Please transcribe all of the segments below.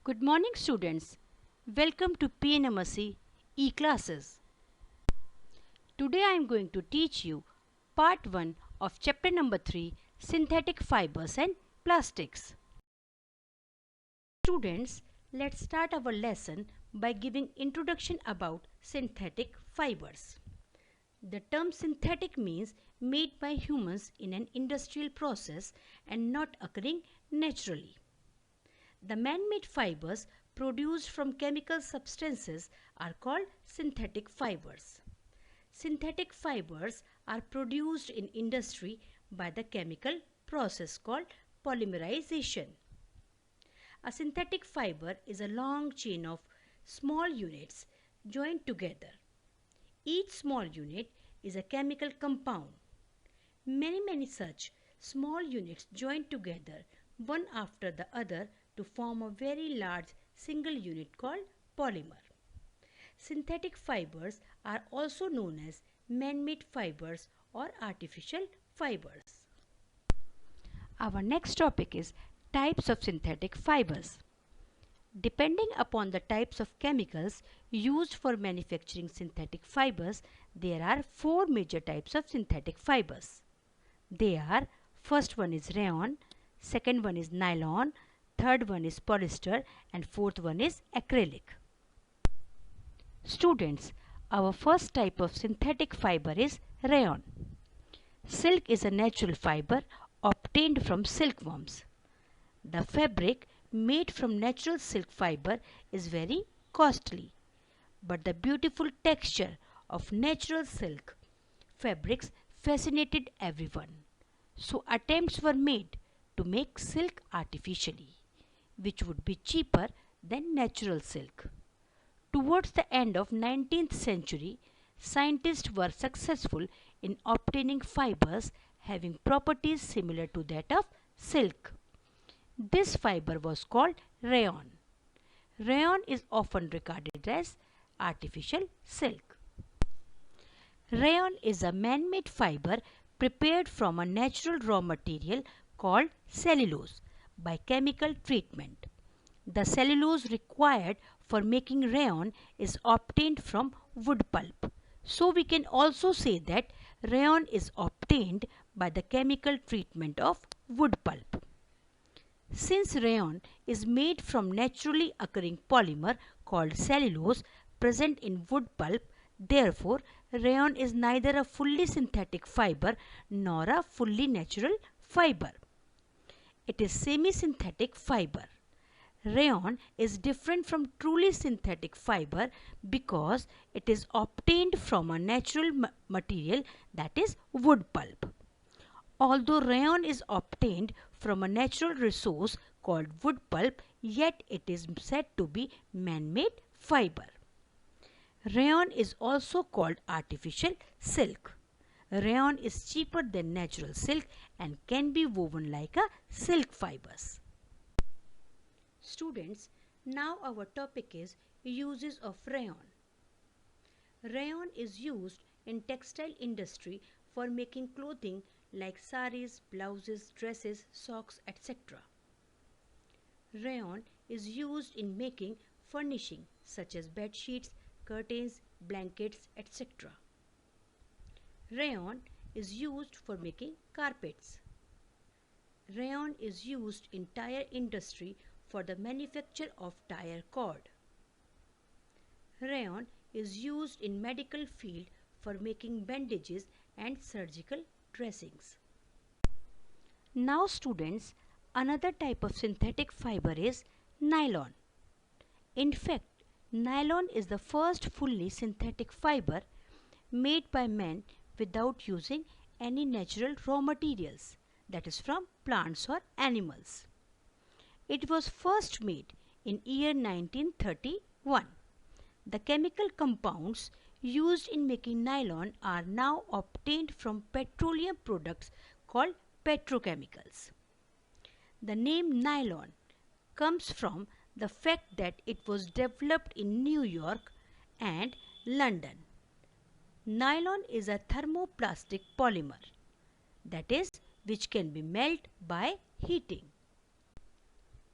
Good morning students. Welcome to PNMSC e-classes. Today I am going to teach you part 1 of chapter number 3, synthetic fibers and plastics. Students, let's start our lesson by giving introduction about synthetic fibers. The term synthetic means made by humans in an industrial process and not occurring naturally. The man-made fibers produced from chemical substances are called synthetic fibers. Synthetic fibers are produced in industry by the chemical process called polymerization. A synthetic fiber is a long chain of small units joined together. Each small unit is a chemical compound. Many such small units joined together one after the other to form a very large single unit called polymer. Synthetic fibers are also known as man-made fibers or artificial fibers. Our next topic is types of synthetic fibers. Depending upon the types of chemicals used for manufacturing synthetic fibers, there are 4 major types of synthetic fibers. They are, first one is rayon, second one is nylon, third one is polyester, and fourth one is acrylic. Students, our first type of synthetic fiber is rayon. Silk is a natural fiber obtained from silkworms. The fabric made from natural silk fiber is very costly, but the beautiful texture of natural silk fabrics fascinated everyone. So attempts were made to make silk artificially, which would be cheaper than natural silk. Towards the end of 19th century, scientists were successful in obtaining fibers having properties similar to that of silk. This fiber was called rayon. Rayon is often regarded as artificial silk. Rayon is a man-made fiber prepared from a natural raw material called cellulose by chemical treatment. The cellulose required for making rayon is obtained from wood pulp. So we can also say that rayon is obtained by the chemical treatment of wood pulp. Since rayon is made from naturally occurring polymer called cellulose present in wood pulp, therefore rayon is neither a fully synthetic fiber nor a fully natural fiber. It is semi-synthetic fiber. Rayon is different from truly synthetic fiber because it is obtained from a natural material, that is wood pulp. Although rayon is obtained from a natural resource called wood pulp, yet it is said to be man-made fiber. Rayon is also called artificial silk. Rayon is cheaper than natural silk and can be woven like a silk fibers. Students, now our topic is uses of rayon. Rayon is used in textile industry for making clothing like saris, blouses, dresses, socks, etc. Rayon is used in making furnishing such as bed sheets, curtains, blankets, etc. Rayon is used for making carpets. Rayon is used in tire industry for the manufacture of tire cord. Rayon is used in medical field for making bandages and surgical dressings. Now students, another type of synthetic fiber is nylon. In fact, nylon is the first fully synthetic fiber made by man without using any natural raw materials, that is from plants or animals. It was first made in year 1931. The chemical compounds used in making nylon are now obtained from petroleum products called petrochemicals. The name nylon comes from the fact that it was developed in New York and London. Nylon is a thermoplastic polymer, that is, which can be melted by heating.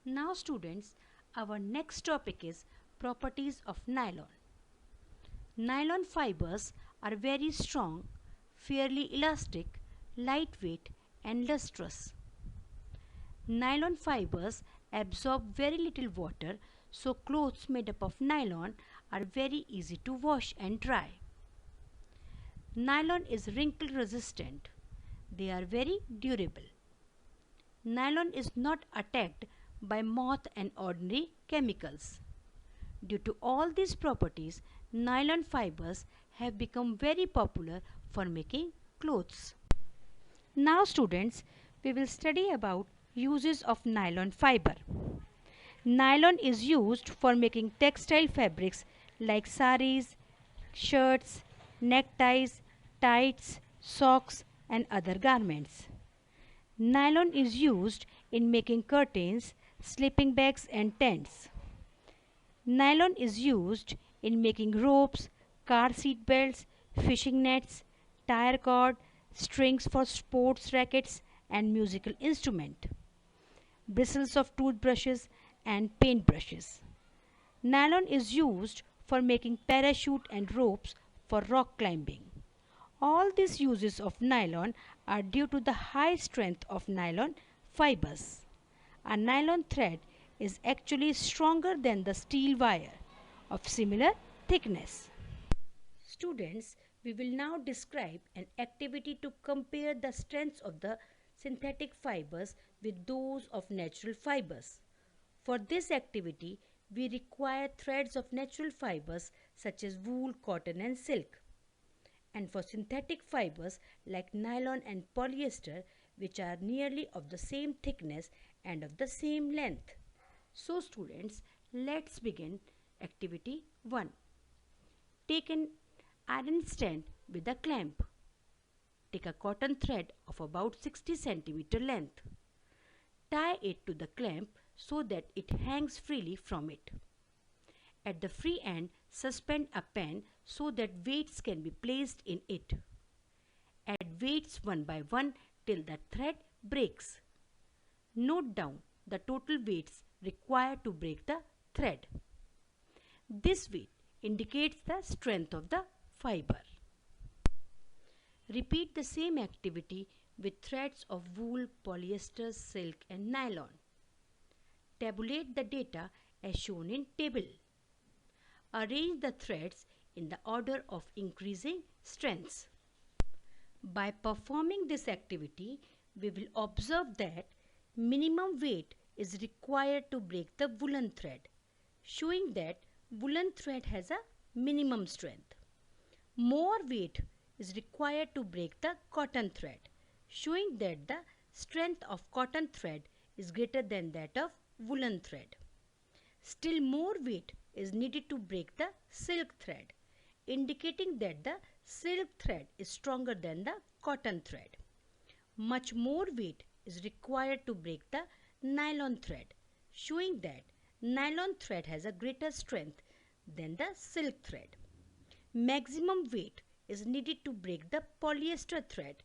Now students, Our next topic is properties of nylon. Nylon fibers are very strong, fairly elastic, lightweight and lustrous. Nylon fibers absorb very little water, so clothes made up of nylon are very easy to wash and dry. Nylon is wrinkle resistant. They are very durable. Nylon is not attacked by moth and ordinary chemicals. Due to all these properties, nylon fibers have become very popular for making clothes. Now students, we will study about uses of nylon fiber. Nylon is used for making textile fabrics like saris, shirts, neckties, tights, socks and other garments. Nylon is used in making curtains, sleeping bags and tents. Nylon is used in making ropes, car seat belts, fishing nets, tire cord, strings for sports rackets and musical instrument, bristles of toothbrushes and paintbrushes. Nylon is used for making parachute and ropes for rock climbing. All these uses of nylon are due to the high strength of nylon fibers. A nylon thread is actually stronger than the steel wire of similar thickness. Students, we will now describe an activity to compare the strengths of the synthetic fibers with those of natural fibers. For this activity, we require threads of natural fibers such as wool, cotton and silk. And for synthetic fibers like nylon and polyester, which are nearly of the same thickness and of the same length. So students, let's begin activity 1. Take an iron stand with a clamp. Take a cotton thread of about 60 cm length. Tie it to the clamp so that it hangs freely from it. At the free end, suspend a pen so that weights can be placed in it. Add weights one by one till the thread breaks. Note down the total weights required to break the thread. This weight indicates the strength of the fiber. Repeat the same activity with threads of wool, polyester, silk and nylon. Tabulate the data as shown in table. Arrange the threads in the order of increasing strengths. By performing this activity, we will observe that minimum weight is required to break the woolen thread, showing that woolen thread has a minimum strength. More weight is required to break the cotton thread, showing that the strength of cotton thread is greater than that of woolen thread. Still more weight is needed to break the silk thread, indicating that the silk thread is stronger than the cotton thread. Much more weight is required to break the nylon thread, showing that nylon thread has a greater strength than the silk thread. Maximum weight is needed to break the polyester thread,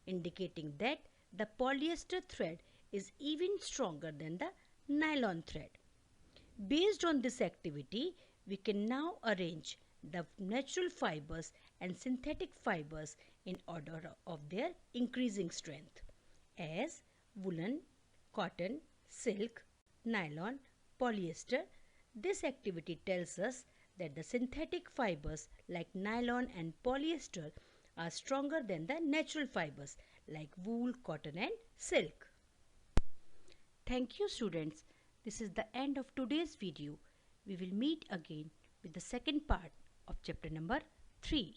indicating that the polyester thread is even stronger than the nylon thread. Based on this activity, we can now arrange the natural fibers and synthetic fibers in order of their increasing strength as woolen, cotton, silk, nylon, polyester. This activity tells us that the synthetic fibers like nylon and polyester are stronger than the natural fibers like wool, cotton and silk. Thank you students. This is the end of today's video. We will meet again with the second part of chapter number 3.